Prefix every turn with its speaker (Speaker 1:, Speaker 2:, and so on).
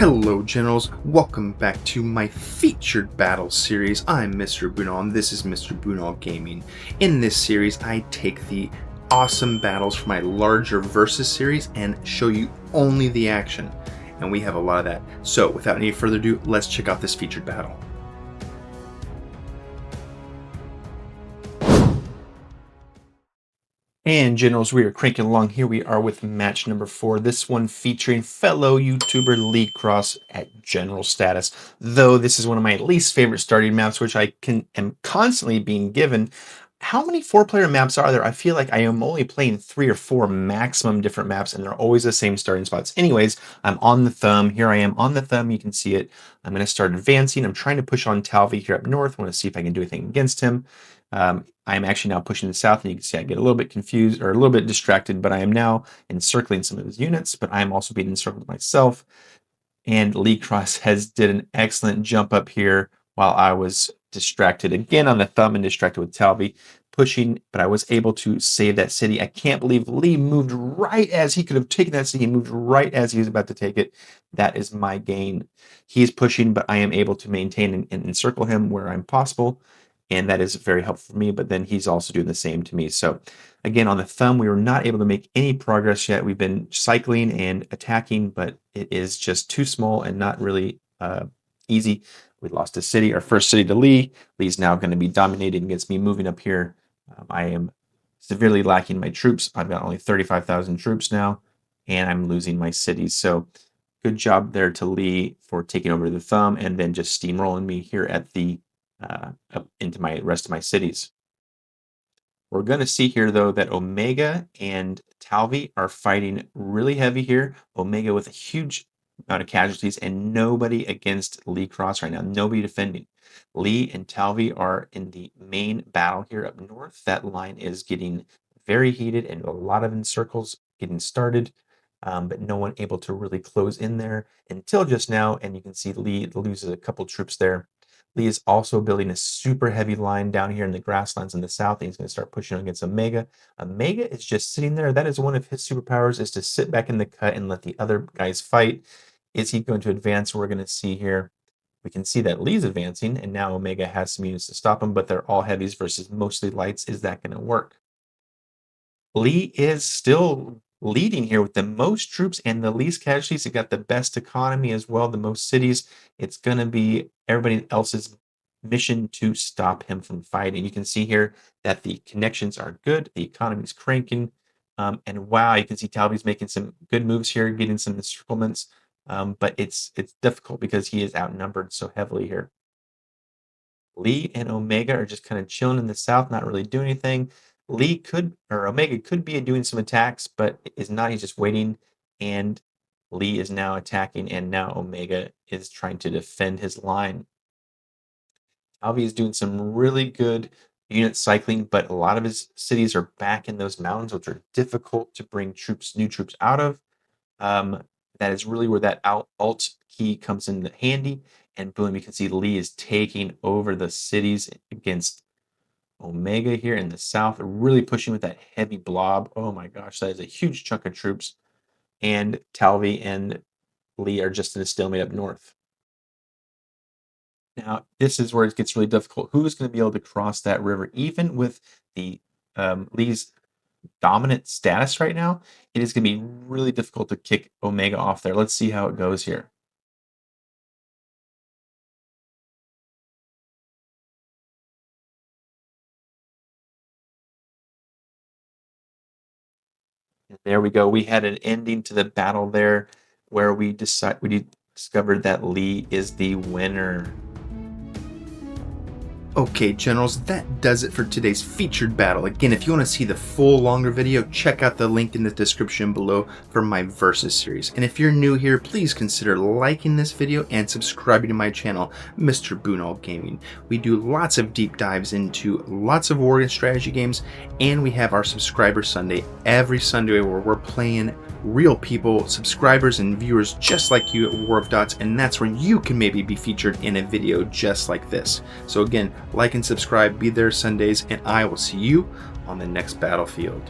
Speaker 1: Hello Generals, welcome back to my featured battle series. I'm Mr. Bunal and this is Mr. Bunal Gaming. In this series I take the awesome battles from my larger Versus series and show you only the action. And we have a lot of that. So without any further ado, let's check out this featured battle. And Generals, we are cranking along. Here we are with match number 4. This one featuring fellow YouTuber Leecross at General status. Though this is one of my least favorite starting maps, which I am constantly being given. How many 4-player maps are there? I feel like I am only playing 3 or 4 maximum different maps, and they're always the same starting spots. Anyways, I'm on the thumb. Here I am on the thumb. You can see it. I'm going to start advancing. I'm trying to push on Talvi here up north. I want to see if I can do anything against him. I'm actually now pushing the south, and you can see I get a little bit confused or a little bit distracted, but I am now encircling some of his units, but I'm also being encircled myself. And Leecross did an excellent jump up here while I was distracted again on the thumb and distracted with Talvi pushing, but I was able to save that city. I can't believe Lee moved right as he could have taken that city. He moved right as he was about to take it. That is my gain. He's pushing, but I am able to maintain and encircle him where I'm possible. And that is very helpful for me, but then he's also doing the same to me. So again, on the thumb, we were not able to make any progress yet. We've been cycling and attacking, but it is just too small and not really easy. We lost a city, our first city to Lee. Lee's now going to be dominating against me moving up here. I am severely lacking my troops. I've got only 35,000 troops now, and I'm losing my cities. So good job there to Lee for taking over the thumb and then just steamrolling me here at the up into my rest of my cities. We're going to see here, though, that Omega and Talvi are fighting really heavy here. Omega with a huge amount of casualties and nobody against Leecross right now. Nobody defending. Lee and Talvi are in the main battle here up north. That line is getting very heated and a lot of encircles getting started, but no one able to really close in there until just now. And you can see Lee loses a couple troops there. Lee is also building a super heavy line down here in the grasslands in the south, and he's going to start pushing against Omega. Omega is just sitting there. That is one of his superpowers, is to sit back in the cut and let the other guys fight. Is he going to advance? We're going to see here. We can see that Lee's advancing, and now Omega has some units to stop him, but they're all heavies versus mostly lights. Is that going to work? Lee is still leading here with the most troops and the least casualties. It got the best economy as well, the most cities. It's going to be everybody else's mission to stop him from fighting. You can see here that the connections are good. The economy's cranking. And wow, you can see Talvi's making some good moves here, getting some encirclements. But it's difficult because he is outnumbered so heavily here. Lee and Omega are just kind of chilling in the south, not really doing anything. Omega could be doing some attacks, but is not. He's just waiting, and Lee is now attacking, and now Omega is trying to defend his line. Talvi is doing some really good unit cycling, but a lot of his cities are back in those mountains, which are difficult to bring new troops out of. That is really where that alt key comes in handy, and boom, you can see Lee is taking over the cities against Omega here in the south, really pushing with that heavy blob. Oh my gosh, that is a huge chunk of troops. And Talvi and Lee are just in a stalemate up north. Now, this is where it gets really difficult. Who's going to be able to cross that river? Even with the Lee's dominant status right now, it is going to be really difficult to kick Omega off there. Let's see how it goes here. There we go. We had an ending to the battle there where we discovered that Lee is the winner. Okay, Generals, that does it for today's featured battle. Again, if you want to see the full longer video, check out the link in the description below for my Versus series. And if you're new here, please consider liking this video and subscribing to my channel, Mr. Bunal Gaming. We do lots of deep dives into lots of war and strategy games, and we have our Subscriber Sunday every Sunday where we're playing real people, subscribers and viewers just like you at War of Dots, and that's where you can maybe be featured in a video just like this. So again, like and subscribe, be there Sundays, and I will see you on the next battlefield.